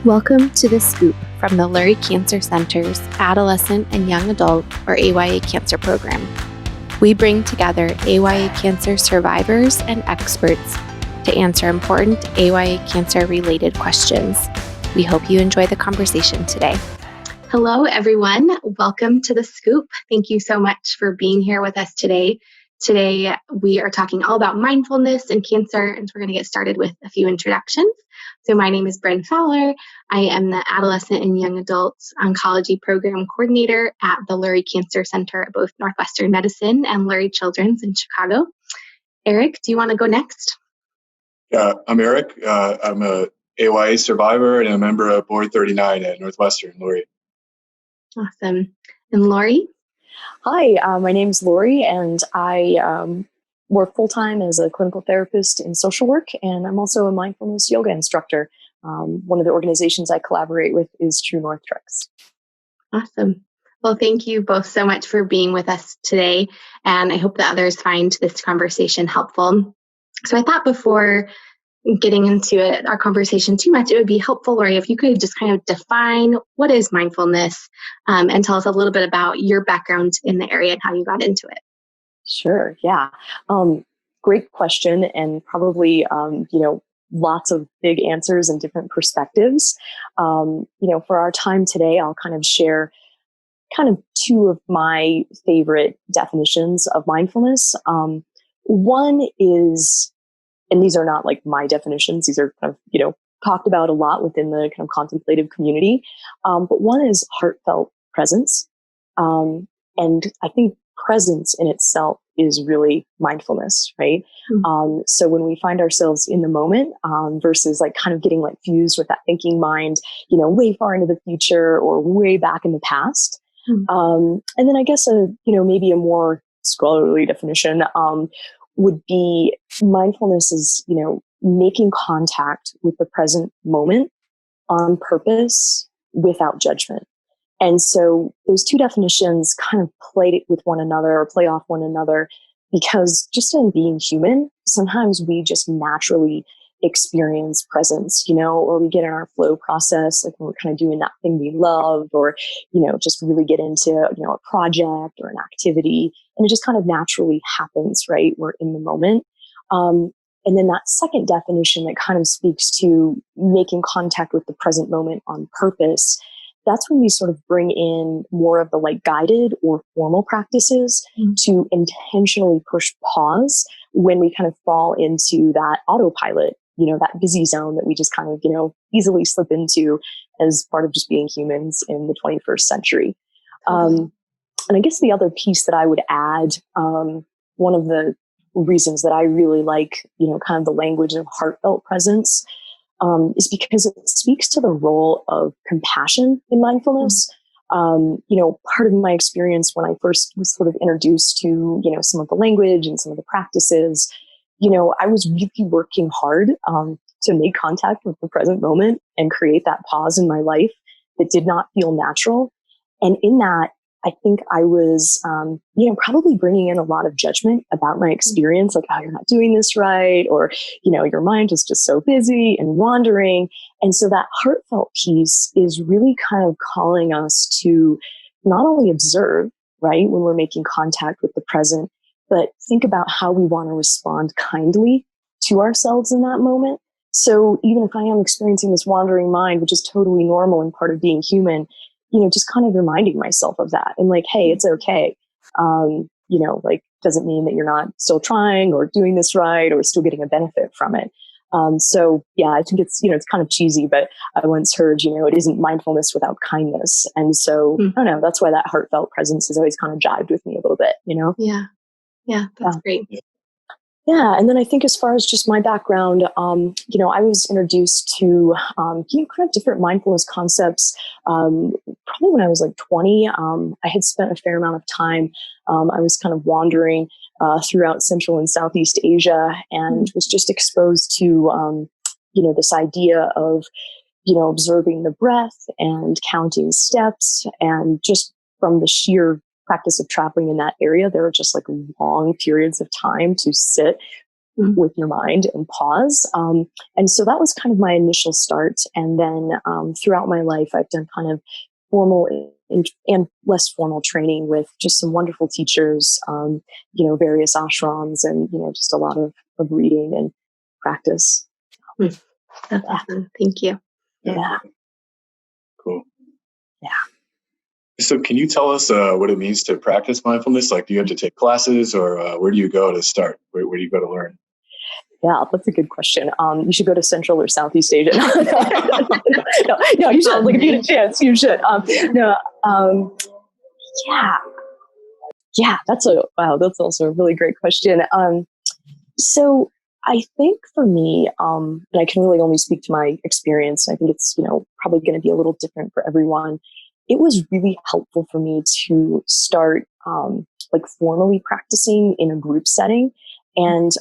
Welcome to The Scoop from the Lurie Cancer Center's Adolescent and Young Adult, or AYA Cancer Program. We bring together AYA cancer survivors and experts to answer important AYA cancer-related questions. We hope you enjoy the conversation today. Hello, everyone. Welcome to The Scoop. Thank you so much for being here with us today. Today, we are talking all about mindfulness and cancer, and we're going to get started with a few introductions. So my name is Bryn Fowler. I am the Adolescent and Young Adults Oncology Program Coordinator at the Lurie Cancer Center at both Northwestern Medicine and Lurie Children's in Chicago. Eric, do you want to go next? I'm Eric. I'm a AYA survivor and a member of Board 39 at Northwestern, Lurie. Awesome. And Lori? Hi, my name is Lori, and I work full-time as a clinical therapist in social work, and I'm also a mindfulness yoga instructor. One of the organizations I collaborate with is True North Treks. Awesome. Well, thank you both so much for being with us today, and I hope that others find this conversation helpful. So I thought before getting into our conversation too much, it would be helpful, Lori, if you could just kind of define what is mindfulness and tell us a little bit about your background in the area and how you got into it. Sure, yeah. Great question, and probably, lots of big answers and different perspectives. For our time today, I'll kind of share kind of two of my favorite definitions of mindfulness. One is, and these are not like my definitions, these are kind of, talked about a lot within the kind of contemplative community. But one is heartfelt presence. And I think presence in itself is really mindfulness, right? Mm-hmm. So when we find ourselves in the moment, versus like kind of getting like fused with that thinking mind, way far into the future or way back in the past. Mm-hmm. And then I guess maybe a more scholarly definition, would be mindfulness is, making contact with the present moment on purpose without judgment. And so those two definitions kind of play with one another or play off one another because just in being human, sometimes we just naturally experience presence, or we get in our flow process, like when we're kind of doing that thing we love, or, just really get into, a project or an activity, and it just kind of naturally happens, right? We're in the moment. And then that second definition that kind of speaks to making contact with the present moment on purpose, that's when we sort of bring in more of the like guided or formal practices to intentionally push pause when we kind of fall into that autopilot, that busy zone that we just kind of, easily slip into as part of just being humans in the 21st century. And I guess the other piece that I would add, one of the reasons that I really like, kind of the language of heartfelt presence, is because it speaks to the role of compassion in mindfulness. Part of my experience when I first was sort of introduced to, some of the language and some of the practices, I was really working hard to make contact with the present moment and create that pause in my life that did not feel natural. And in that, I think I was, probably bringing in a lot of judgment about my experience, like, oh, you're not doing this right, or, your mind is just so busy and wandering. And so that heartfelt piece is really kind of calling us to not only observe, right, when we're making contact with the present, but think about how we want to respond kindly to ourselves in that moment. So even if I am experiencing this wandering mind, which is totally normal and part of being human, just kind of reminding myself of that and like, hey, it's okay. Doesn't mean that you're not still trying or doing this right or still getting a benefit from it. So yeah, I think it's, it's kind of cheesy, but I once heard, it isn't mindfulness without kindness. And so I don't know, that's why that heartfelt presence has always kind of jived with me a little bit, Yeah, that's great. Yeah. And then I think as far as just my background, I was introduced to, kind of different mindfulness concepts, probably when I was like 20. I had spent a fair amount of time. I was kind of wandering throughout Central and Southeast Asia and was just exposed to, this idea of, observing the breath and counting steps, and just from the sheer practice of traveling in that area, there were just like long periods of time to sit with your mind and pause. And so that was kind of my initial start. And then throughout my life, I've done kind of formal and less formal training with just some wonderful teachers, various ashrams, and, just a lot of reading and practice. That's awesome. Thank you. Yeah. Cool. Yeah. So can you tell us what it means to practice mindfulness? Like, do you have to take classes, or where do you go to start? Where do you go to learn? Yeah, that's a good question. You should go to Central or Southeast Asia. No, you should. Like, if you get a chance, you should. Yeah, that's also a really great question. So I think for me, and I can really only speak to my experience. I think it's, probably going to be a little different for everyone. It was really helpful for me to start, formally practicing in a group setting. And,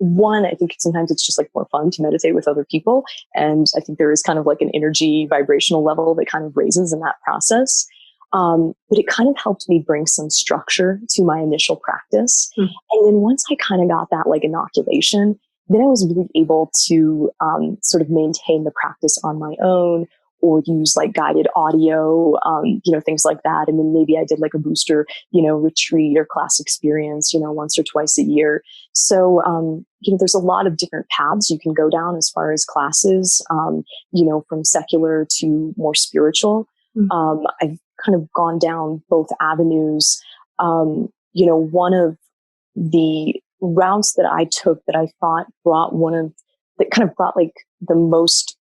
one, I think sometimes it's just like more fun to meditate with other people. And I think there is kind of like an energy vibrational level that kind of raises in that process. But it kind of helped me bring some structure to my initial practice. And then once I kind of got that like inoculation, then I was really able to sort of maintain the practice on my own, or use like guided audio, things like that. And then maybe I did like a booster, retreat or class experience, once or twice a year. So, there's a lot of different paths you can go down as far as classes, from secular to more spiritual. I've kind of gone down both avenues. One of the routes that I took that I thought brought like the most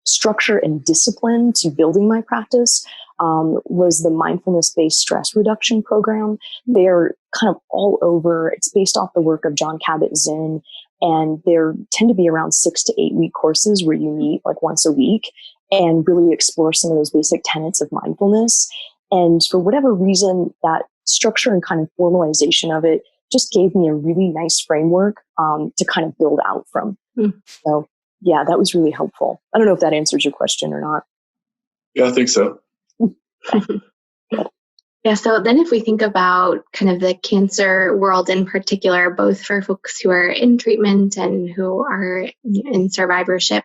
structure and discipline to building my practice was the mindfulness-based stress reduction program. They're kind of all over. It's based off the work of John Kabat-Zinn, and there tend to be around 6 to 8 week courses where you meet like once a week and really explore some of those basic tenets of mindfulness. And for whatever reason, that structure and kind of formalization of it just gave me a really nice framework to kind of build out from. So yeah, that was really helpful. I don't know if that answers your question or not. Yeah, I think so. Yeah, so then if we think about kind of the cancer world in particular, both for folks who are in treatment and who are in survivorship,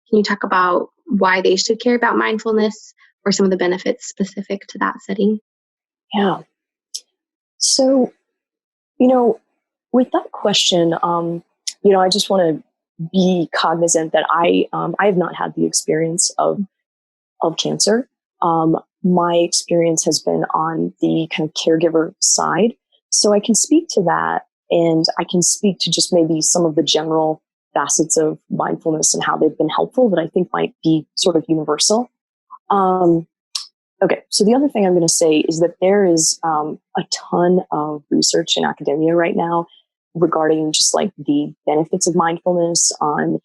can you talk about why they should care about mindfulness or some of the benefits specific to that setting? Yeah. So, with that question, I just want to be cognizant that I have not had the experience of cancer. My experience has been on the kind of caregiver side. So I can speak to that, and I can speak to just maybe some of the general facets of mindfulness and how they've been helpful that I think might be sort of universal. Okay, so the other thing I'm going to say is that there is a ton of research in academia right now regarding just like the benefits of mindfulness on,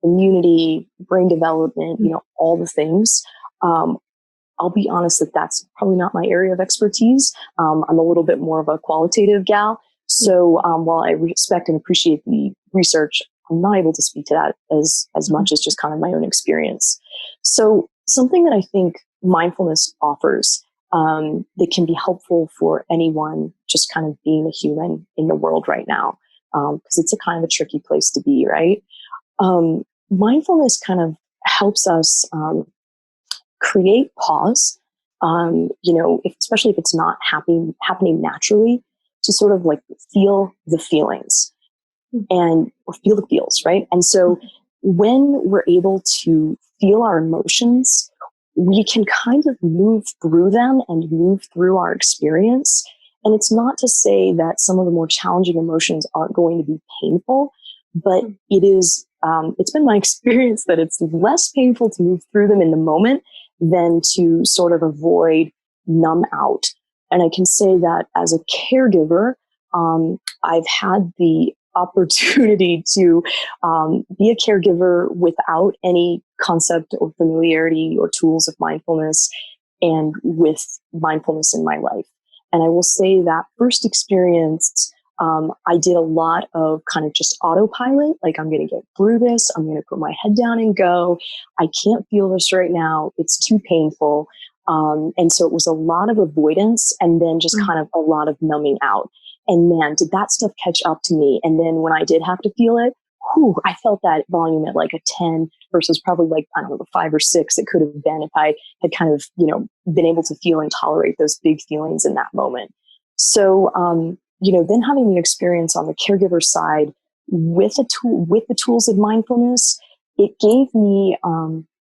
immunity, brain development, all the things. I'll be honest that that's probably not my area of expertise. I'm a little bit more of a qualitative gal. So while I respect and appreciate the research, I'm not able to speak to that as much as just kind of my own experience. So something that I think mindfulness offers that can be helpful for anyone just kind of being a human in the world right now, because it's a kind of a tricky place to be, right? Mindfulness kind of helps us create pause, especially if it's not happening naturally, to sort of like feel the feelings or feel the feels, right? And so when we're able to feel our emotions, we can kind of move through them and move through our experience. And it's not to say that some of the more challenging emotions aren't going to be painful, but it is, it's been my experience that it's less painful to move through them in the moment than to sort of avoid, numb out. And I can say that as a caregiver, I've had the opportunity to be a caregiver without any concept or familiarity or tools of mindfulness, and with mindfulness in my life. And I will say that first experience, I did a lot of kind of just autopilot, like I'm going to get through this. I'm going to put my head down and go. I can't feel this right now. It's too painful. And so it was a lot of avoidance and then just kind of a lot of numbing out. And man, did that stuff catch up to me. And then when I did have to feel it, I felt that volume at like a 10 versus probably like, I don't know, the 5 or 6 it could have been if I had kind of, been able to feel and tolerate those big feelings in that moment. So, then having the experience on the caregiver side with the tools of mindfulness, it gave me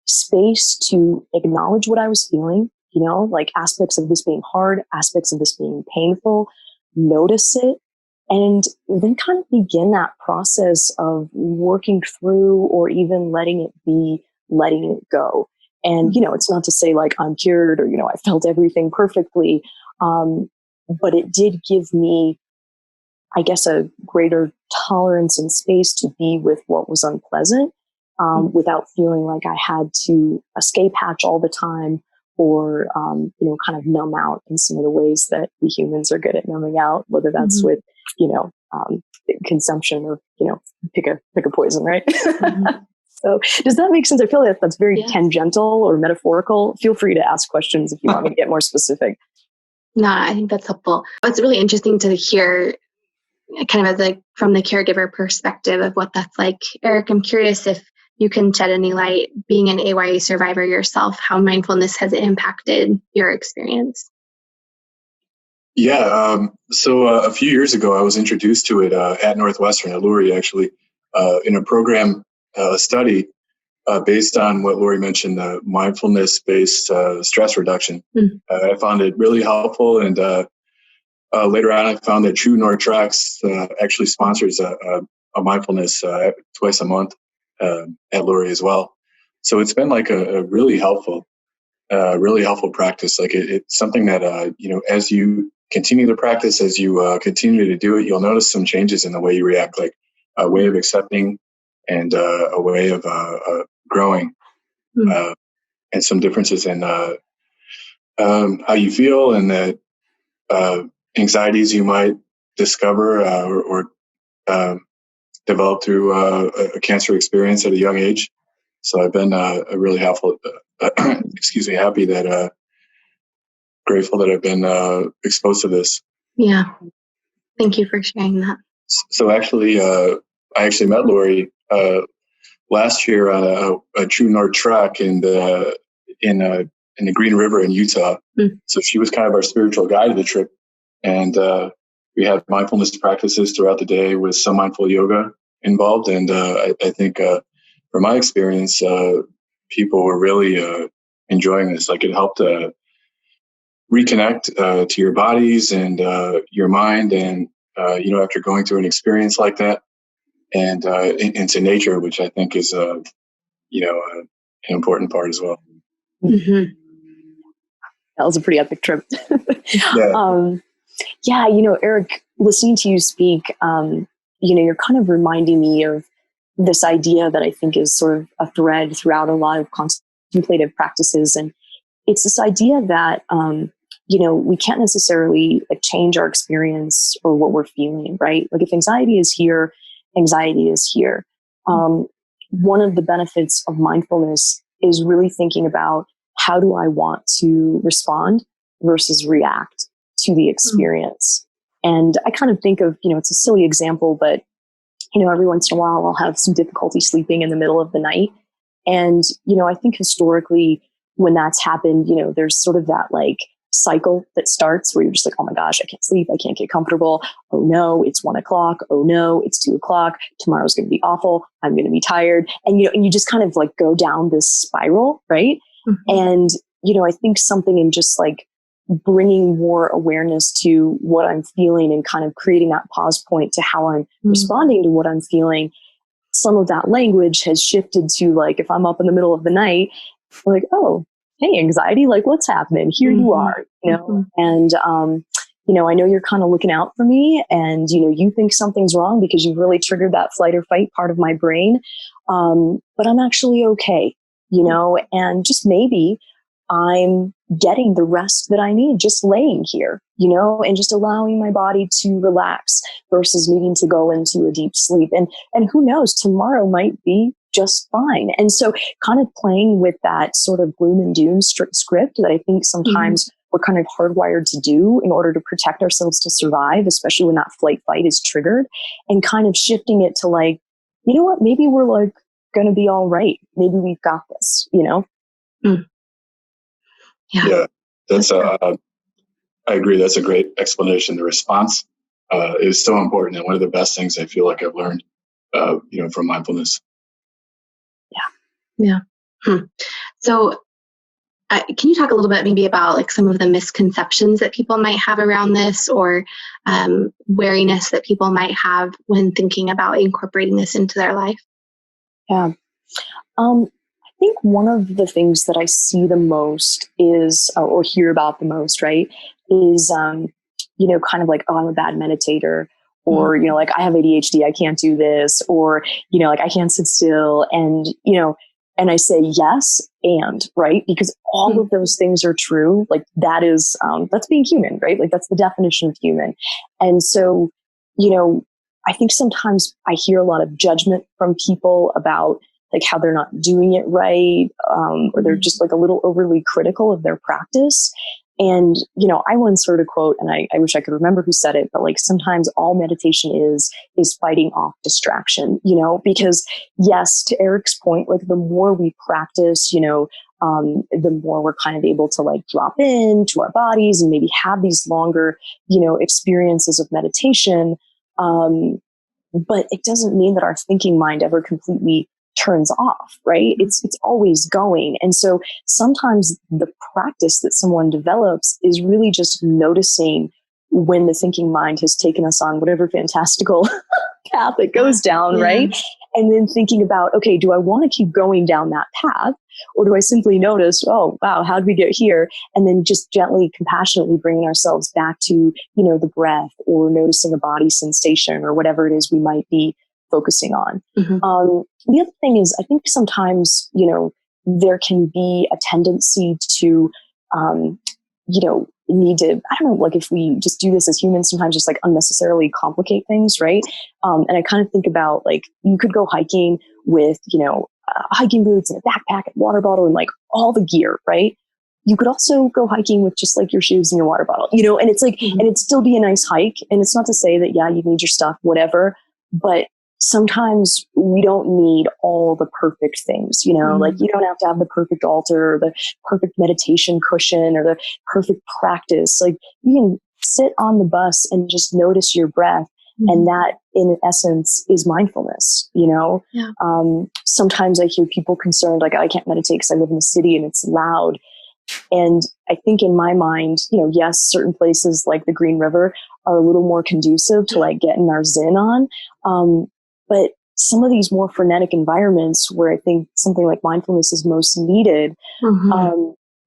space to acknowledge what I was feeling, like aspects of this being hard, aspects of this being painful, notice it, and then kind of begin that process of working through or even letting it go. And, it's not to say like I'm cured or, I felt everything perfectly. But it did give me, I guess, a greater tolerance and space to be with what was unpleasant, without feeling like I had to escape hatch all the time or, kind of numb out in some of the ways that we humans are good at numbing out, whether that's with, consumption or, pick a poison, right? So does that make sense? I feel like that's very tangential or metaphorical. Feel free to ask questions if you want me to get more specific. No, I think that's helpful. It's really interesting to hear kind of as like from the caregiver perspective of what that's like. Eric, I'm curious if you can shed any light, being an AYA survivor yourself, how mindfulness has impacted your experience. Yeah. So a few years ago, I was introduced to it at Northwestern, at Lurie, actually, in a program study based on what Lori mentioned, mindfulness-based stress reduction. I found it really helpful. And later on, I found that True North Tracks actually sponsors a mindfulness twice a month at Lurie as well. So it's been like a really helpful practice. Like it's something that, as you continue the practice, as you continue to do it, you'll notice some changes in the way you react, like a way of accepting and a way of growing, and some differences in how you feel and the anxieties you might discover or develop through a cancer experience at a young age. So I've been really helpful, happy that, grateful that I've been exposed to this. Yeah. Thank you for sharing that. So actually, I actually met Lori last year on a True North track in the Green River in Utah. So she was kind of our spiritual guide of the trip. And we had mindfulness practices throughout the day with some mindful yoga involved. And I think from my experience, people were really enjoying this. Like it helped reconnect to your bodies and your mind. And, after going through an experience like that and into nature, which I think is, an important part as well. Mm-hmm. That was a pretty epic trip. Yeah. Eric, listening to you speak, you're kind of reminding me of this idea that I think is sort of a thread throughout a lot of contemplative practices. And it's this idea that, we can't necessarily like change our experience or what we're feeling, right? Like if anxiety is here, anxiety is here. One of the benefits of mindfulness is really thinking about how do I want to respond versus react to the experience. And I kind of think of, it's a silly example, but, every once in a while I'll have some difficulty sleeping in the middle of the night. And, I think historically when that's happened, there's sort of that like cycle that starts where you're just like, oh my gosh, I can't sleep. I can't get comfortable. Oh no, it's 1 o'clock. Oh no, it's 2 o'clock. Tomorrow's going to be awful. I'm going to be tired. And, and you just kind of like go down this spiral. Right. And, I think something in just like bringing more awareness to what I'm feeling and kind of creating that pause point to how I'm responding to what I'm feeling. Some of that language has shifted to like, if I'm up in the middle of the night, like, oh, hey, anxiety, like what's happening? Here you are, and, I know you're kind of looking out for me and, you think something's wrong because you've really triggered that flight or fight part of my brain. But I'm actually okay, and just maybe I'm getting the rest that I need just laying here, and just allowing my body to relax versus needing to go into a deep sleep. And who knows, tomorrow might be just fine. And so kind of playing with that sort of gloom and doom script that I think sometimes we're kind of hardwired to do in order to protect ourselves to survive, especially when that flight fight is triggered, and kind of shifting it to like, you know what, maybe we're like going to be all right. Maybe we've got this, you know? Mm. Yeah, that's I agree. That's a great explanation. The response is so important, and one of the best things I feel like I've learned, from mindfulness. Yeah. So, can you talk a little bit maybe about like some of the misconceptions that people might have around this, or wariness that people might have when thinking about incorporating this into their life? Yeah. I think one of the things that I see the most is, or hear about the most, right, is, kind of like, oh, I'm a bad meditator, or, like I have ADHD, I can't do this, or, like I can't sit still. And I say yes, and right, because all of those things are true. Like that is, that's being human, right? Like that's the definition of human. And so, I think sometimes I hear a lot of judgment from people about like how they're not doing it right, or they're just like a little overly critical of their practice. And, I once heard a quote, and I wish I could remember who said it, but like sometimes all meditation is fighting off distraction, because yes, to Eric's point, like the more we practice, the more we're kind of able to like drop into our bodies and maybe have these longer, experiences of meditation. But it doesn't mean that our thinking mind ever completely turns off, right? It's always going. And so sometimes the practice that someone develops is really just noticing when the thinking mind has taken us on whatever fantastical path it goes down, right? And then thinking about, okay, do I want to keep going down that path? Or do I simply notice, oh, wow, how did we get here? And then just gently, compassionately bringing ourselves back to, the breath, or noticing a body sensation, or whatever it is we might be focusing on. The other thing is, I think sometimes, there can be a tendency to, need to, I don't know, like if we just do this as humans, sometimes just like unnecessarily complicate things, right? And I kind of think about like, you could go hiking with, hiking boots and a backpack and water bottle and like all the gear, right? You could also go hiking with just like your shoes and your water bottle, and it's like, and it'd still be a nice hike. And it's not to say that, yeah, you need your stuff, whatever, but sometimes we don't need all the perfect things, like you don't have to have the perfect altar or the perfect meditation cushion or the perfect practice. Like you can sit on the bus and just notice your breath. And that in essence is mindfulness, Sometimes I hear people concerned, like, I can't meditate because I live in the city and it's loud. And I think in my mind, yes, certain places like the Green River are a little more conducive to like getting our zen on. But some of these more frenetic environments where I think something like mindfulness is most needed,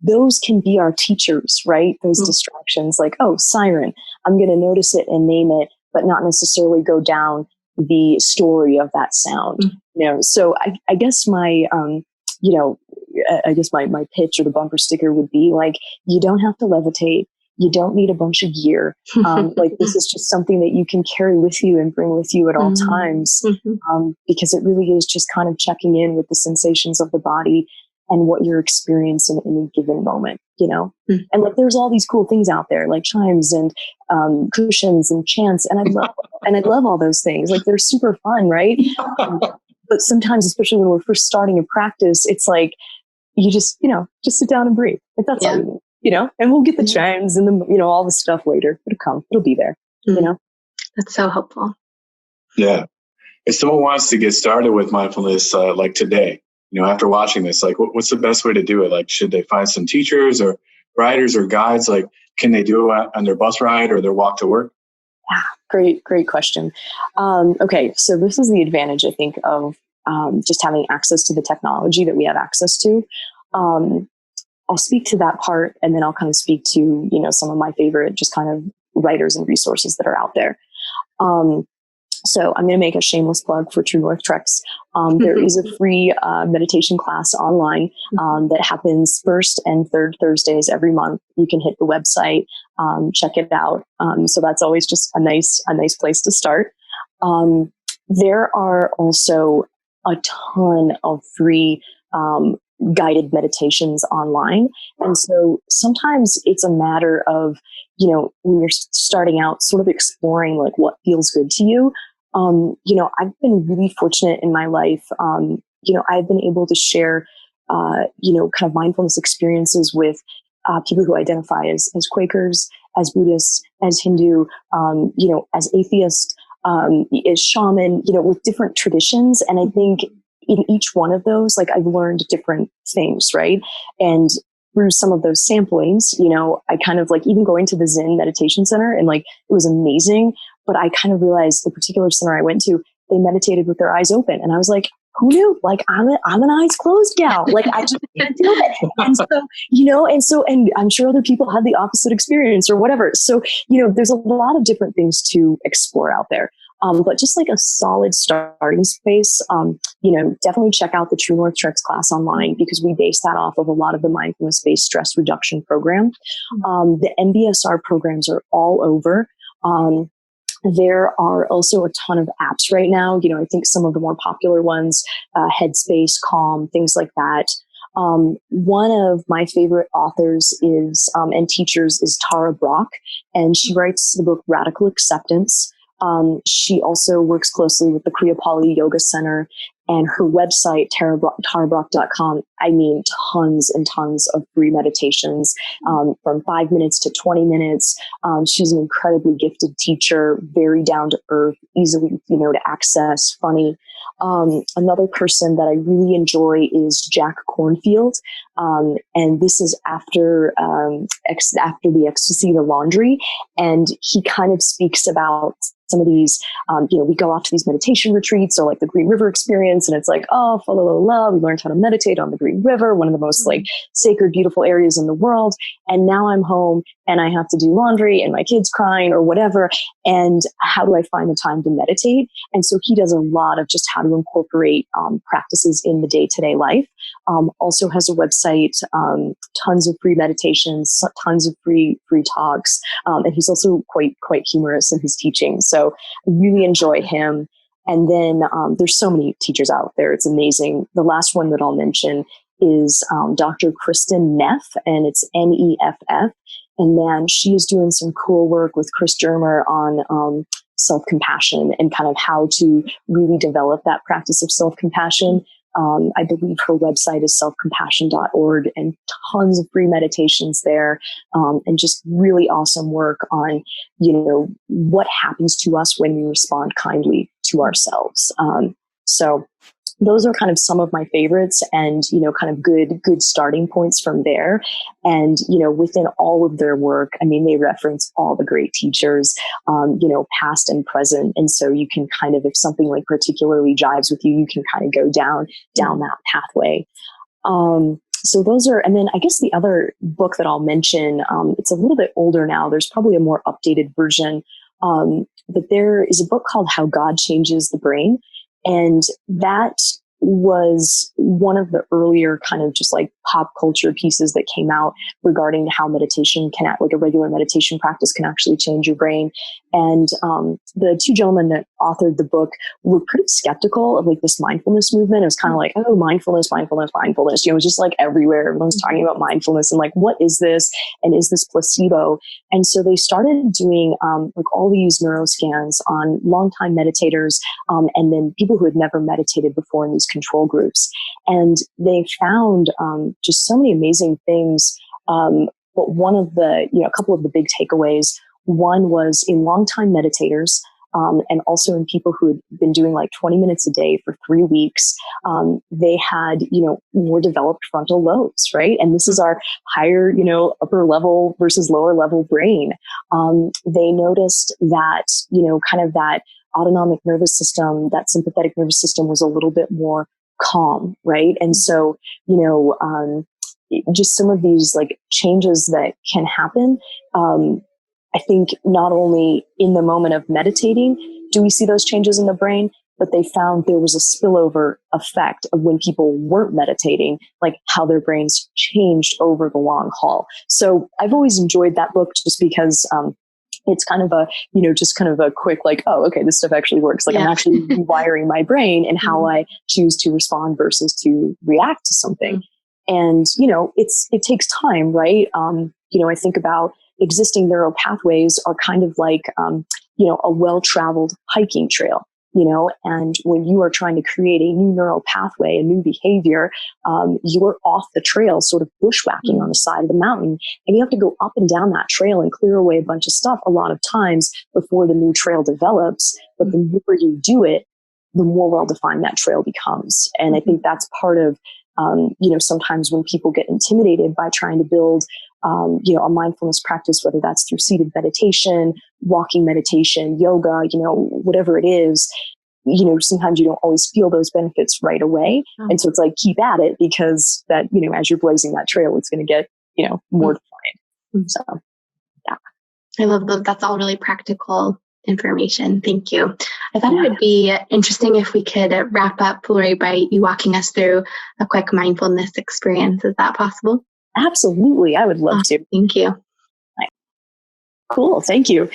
those can be our teachers, right? Those distractions like, oh, siren, I'm going to notice it and name it, but not necessarily go down the story of that sound. So I guess my, my pitch or the bumper sticker would be like, you don't have to levitate. You don't need a bunch of gear. Like this is just something that you can carry with you and bring with you at all times. Because it really is just kind of checking in with the sensations of the body and what you're experiencing in any given moment, And like there's all these cool things out there, like chimes and cushions and chants, and I love all those things. Like they're super fun, right? But sometimes, especially when we're first starting a practice, it's like you just sit down and breathe. Like that's all you need, And we'll get the chimes and the all the stuff later. It'll come. It'll be there. That's so helpful. Yeah. If someone wants to get started with mindfulness, like today, after watching this, like what's the best way to do it? Like, should they find some teachers or riders or guides? Like, can they do it on their bus ride or their walk to work? Yeah, great question. Okay, so this is the advantage, I think, of just having access to the technology that we have access to. I'll speak to that part, and then I'll kind of speak to some of my favorite just kind of writers and resources that are out there. So I'm going to make a shameless plug for True North Treks. There is a free meditation class online that happens first and third Thursdays every month. You can hit the website, check it out. So that's always just a nice place to start. There are also a ton of free guided meditations online. And so sometimes it's a matter of, when you're starting out, sort of exploring like what feels good to you. I've been really fortunate in my life. I've been able to share, kind of mindfulness experiences with people who identify as Quakers, as Buddhists, as Hindu, as atheists, as shaman, with different traditions. And I think in each one of those, like I've learned different things, right? And through some of those samplings, I kind of like even going to the Zen meditation center and like it was amazing. But I kind of realized the particular center I went to, they meditated with their eyes open. And I was like, who knew? Like I'm an eyes closed gal. Like I just can't do it. And I'm sure other people had the opposite experience or whatever. So, there's a lot of different things to explore out there. But just like a solid starting space, definitely check out the True North Treks class online because we base that off of a lot of the mindfulness-based stress reduction program. The MBSR programs are all over. There are also a ton of apps right now. I think some of the more popular ones, Headspace, Calm, things like that. One of my favorite authors is, and teachers is Tara Brach, and she writes the book Radical Acceptance. She also works closely with the Kriyapali Yoga Center and her website, tarabrach.com. I mean, tons and tons of free meditations, from 5 minutes to 20 minutes. She's an incredibly gifted teacher, very down to earth, easily, to access, funny. Another person that I really enjoy is Jack Cornfield. And this is after the Ecstasy, the Laundry. And he kind of speaks about some of these, we go off to these meditation retreats or like the Green River experience. And it's like, oh, la, la, la, we learned how to meditate on the Green River, one of the most like sacred, beautiful areas in the world. And now I'm home and I have to do laundry and my kid's crying or whatever. And how do I find the time to meditate? And so he does a lot of just how to incorporate practices in the day-to-day life. Also has a website, tons of free meditations, tons of free talks. And he's also quite humorous in his teaching. So I really enjoy him. And then there's so many teachers out there. It's amazing. The last one that I'll mention is Dr. Kristen Neff, and it's Neff. And man, she is doing some cool work with Chris Germer on self-compassion and kind of how to really develop that practice of self-compassion. I believe her website is selfcompassion.org, and tons of free meditations there, and just really awesome work on, what happens to us when we respond kindly to ourselves. So those are kind of some of my favorites and, kind of good starting points from there. And, within all of their work, I mean, they reference all the great teachers, past and present. And so you can kind of, if something like particularly jives with you, you can kind of go down that pathway. So those are, and then I guess the other book that I'll mention, it's a little bit older now. There's probably a more updated version. But there is a book called How God Changes the Brain. And that was one of the earlier kind of just like pop culture pieces that came out regarding how meditation can act, like a regular meditation practice can actually change your brain. And the two gentlemen that authored the book were pretty skeptical of like this mindfulness movement. It was kind of like, oh, mindfulness. It was just like everywhere. Everyone's talking about mindfulness and like, what is this? And is this placebo? And so they started doing like all these neuroscans on longtime meditators and then people who had never meditated before in these control groups. And they found just so many amazing things. But one of the, a couple of the big takeaways, one was in longtime meditators, and also in people who had been doing like 20 minutes a day for 3 weeks, they had, more developed frontal lobes, right? And this is our higher, upper level versus lower level brain. They noticed that, kind of that autonomic nervous system, that sympathetic nervous system was a little bit more calm, right? And so, just some of these like changes that can happen. I think not only in the moment of meditating do we see those changes in the brain, but they found there was a spillover effect of when people weren't meditating, like how their brains changed over the long haul. So I've always enjoyed that book just because it's kind of a, just kind of a quick like, oh, okay, this stuff actually works. Like I'm actually rewiring my brain and how I choose to respond versus to react to something. And, it takes time, right? I think about existing neural pathways are kind of like, a well-traveled hiking trail. And when you are trying to create a new neural pathway, a new behavior, you're off the trail, sort of bushwhacking on the side of the mountain, and you have to go up and down that trail and clear away a bunch of stuff a lot of times before the new trail develops. But the more you do it, the more well-defined that trail becomes. And I think that's part of, sometimes when people get intimidated by trying to build, a mindfulness practice, whether that's through seated meditation, walking meditation, yoga, whatever it is, sometimes you don't always feel those benefits right away. And so it's like, keep at it, because that, as you're blazing that trail, it's going to get, more defined. So, yeah. I love that. That's all really practical information. Thank you. I thought it would be interesting if we could wrap up, Lori, by you walking us through a quick mindfulness experience. Is that possible? Absolutely. I would love to. Thank you. Cool. Thank you.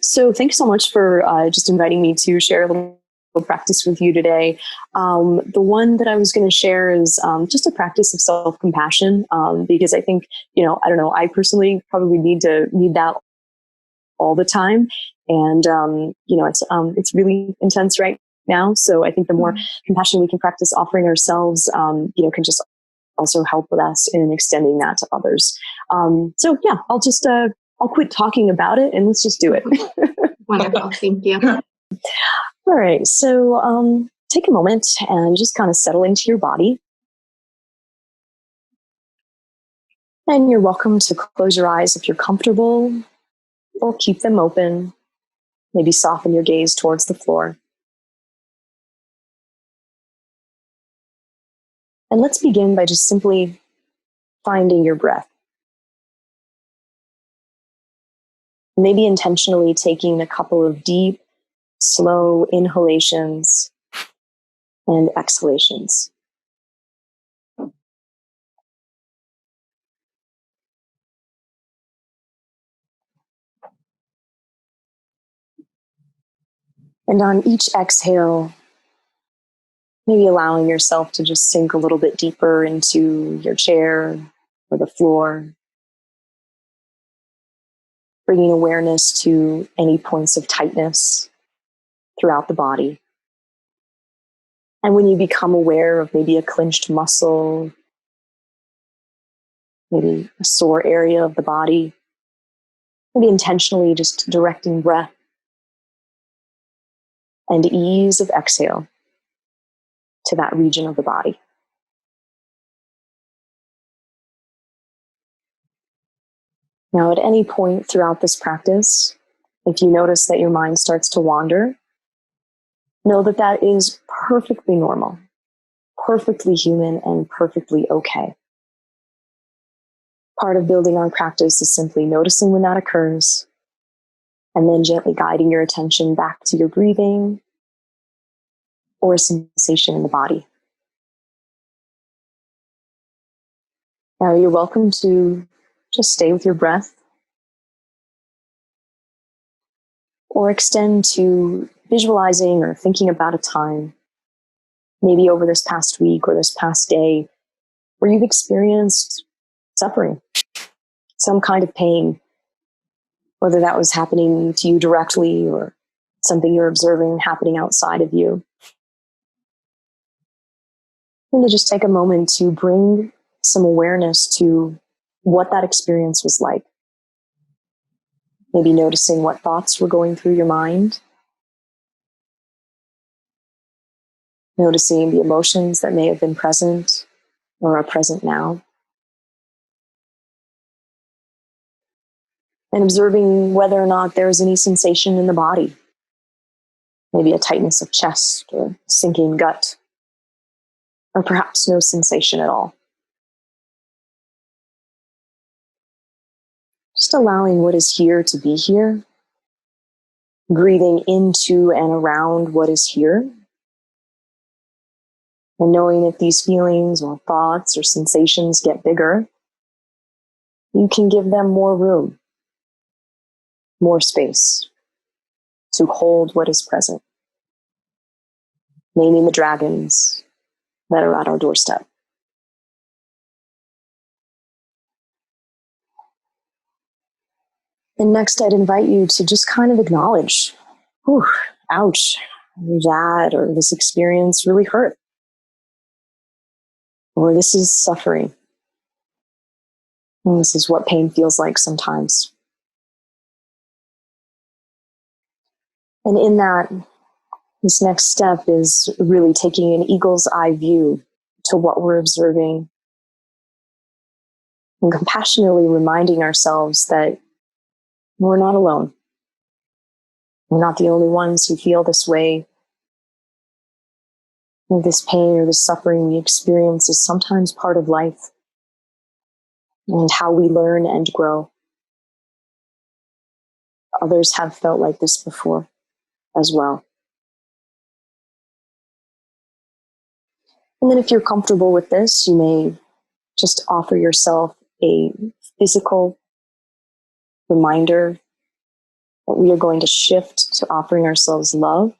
So thanks so much for just inviting me to share a little practice with you today. The one that I was going to share is just a practice of self-compassion, because I think, I don't know, I personally probably need that all the time. And, it's really intense right now. So I think the more compassion we can practice offering ourselves, can just also help with us in extending that to others. So yeah, I'll quit talking about it and let's just do it. Wonderful. Thank you. All right. So take a moment and just kind of settle into your body. And you're welcome to close your eyes if you're comfortable, or keep them open. Maybe soften your gaze towards the floor. And let's begin by just simply finding your breath. Maybe intentionally taking a couple of deep, slow inhalations and exhalations. And on each exhale, maybe allowing yourself to just sink a little bit deeper into your chair or the floor, bringing awareness to any points of tightness throughout the body. And when you become aware of maybe a clenched muscle, maybe a sore area of the body, maybe intentionally just directing breath and ease of exhale to that region of the body. Now, at any point throughout this practice, if you notice that your mind starts to wander, know that that is perfectly normal, perfectly human, and perfectly okay. Part of building our practice is simply noticing when that occurs, and then gently guiding your attention back to your breathing or a sensation in the body. Now, you're welcome to just stay with your breath, or extend to visualizing or thinking about a time, maybe over this past week or this past day, where you've experienced suffering, some kind of pain, whether that was happening to you directly or something you're observing happening outside of you. And to just take a moment to bring some awareness to what that experience was like. Maybe noticing what thoughts were going through your mind. Noticing the emotions that may have been present or are present now. And observing whether or not there is any sensation in the body. Maybe a tightness of chest or sinking gut, or perhaps no sensation at all. Just allowing what is here to be here, breathing into and around what is here, and knowing if these feelings or thoughts or sensations get bigger, you can give them more room, more space to hold what is present, naming the dragons that are at our doorstep. And next, I'd invite you to just kind of acknowledge, whew, ouch, that or this experience really hurt, or this is suffering. And this is what pain feels like sometimes. And in that, this next step is really taking an eagle's eye view to what we're observing and compassionately reminding ourselves that we're not alone. We're not the only ones who feel this way. And this pain or this suffering we experience is sometimes part of life and how we learn and grow. Others have felt like this before as well. And then if you're comfortable with this, you may just offer yourself a physical reminder that we are going to shift to offering ourselves love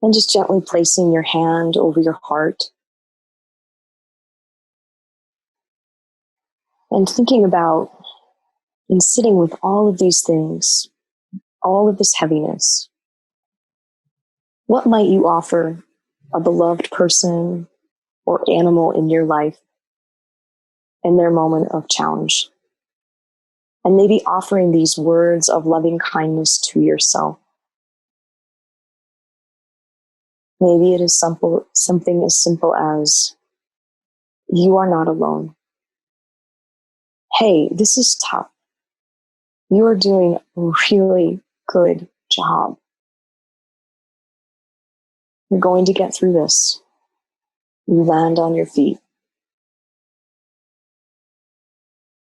and just gently placing your hand over your heart and thinking about and sitting with all of these things, all of this heaviness. What might you offer a beloved person or animal in your life in their moment of challenge? And maybe offering these words of loving kindness to yourself. Maybe it is something as simple as, you are not alone. Hey, this is tough. You are doing a really good job. You're going to get through this. You land on your feet.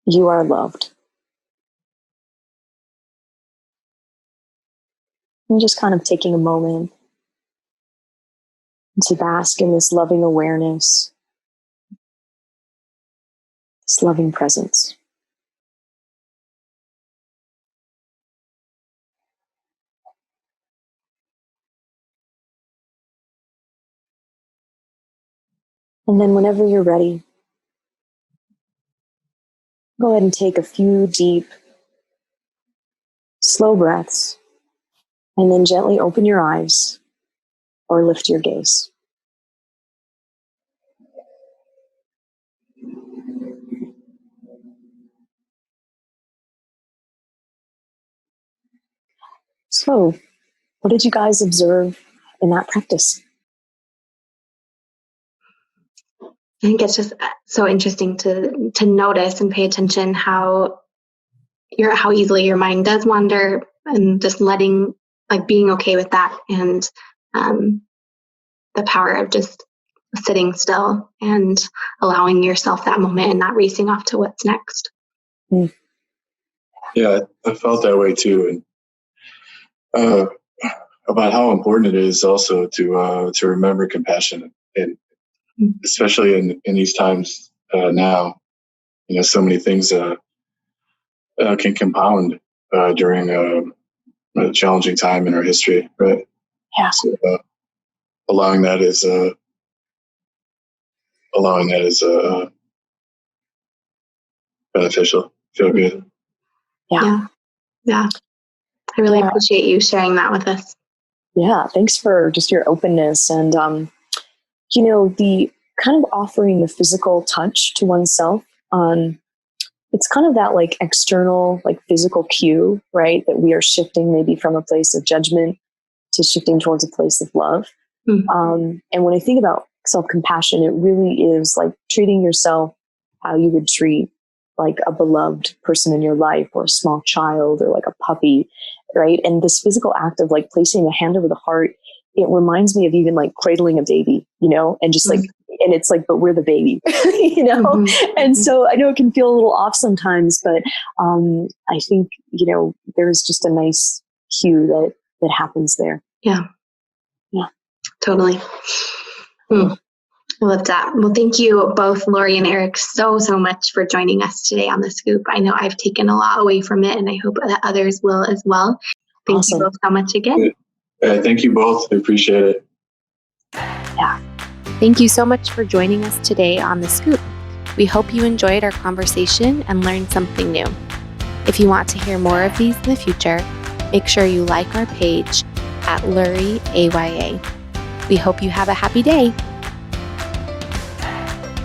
You are loved. And just kind of taking a moment to bask in this loving awareness, this loving presence. And then whenever you're ready, go ahead and take a few deep, slow breaths, and then gently open your eyes or lift your gaze. So, what did you guys observe in that practice? I think it's just so interesting to notice and pay attention how easily your mind does wander, and just being okay with that, and the power of just sitting still and allowing yourself that moment and not racing off to what's next. Yeah, I felt that way too, and about how important it is also to remember compassion, and especially in these times now. So many things can compound during a challenging time in our history, right? Yeah. So, allowing that is beneficial. Feel good. Yeah. I really appreciate you sharing that with us. Yeah, thanks for just your openness and, the kind of offering the physical touch to oneself. It's kind of that like external, like physical cue, right? That we are shifting maybe from a place of judgment to shifting towards a place of love. And when I think about self-compassion, it really is like treating yourself how you would treat like a beloved person in your life, or a small child, or like a puppy, right? And this physical act of like placing a hand over the heart, it reminds me of even like cradling a baby, and just like, and it's like, but we're the baby, And so I know it can feel a little off sometimes, but I think, there's just a nice cue that happens there. Yeah. Yeah. Totally. I love that. Well, thank you both, Lori and Eric, so much for joining us today on The Scoop. I know I've taken a lot away from it, and I hope that others will as well. Thank you both so much again. Thank you both. I appreciate it. Yeah. Thank you so much for joining us today on The Scoop. We hope you enjoyed our conversation and learned something new. If you want to hear more of these in the future, make sure you like our page at Lurie AYA. We hope you have a happy day.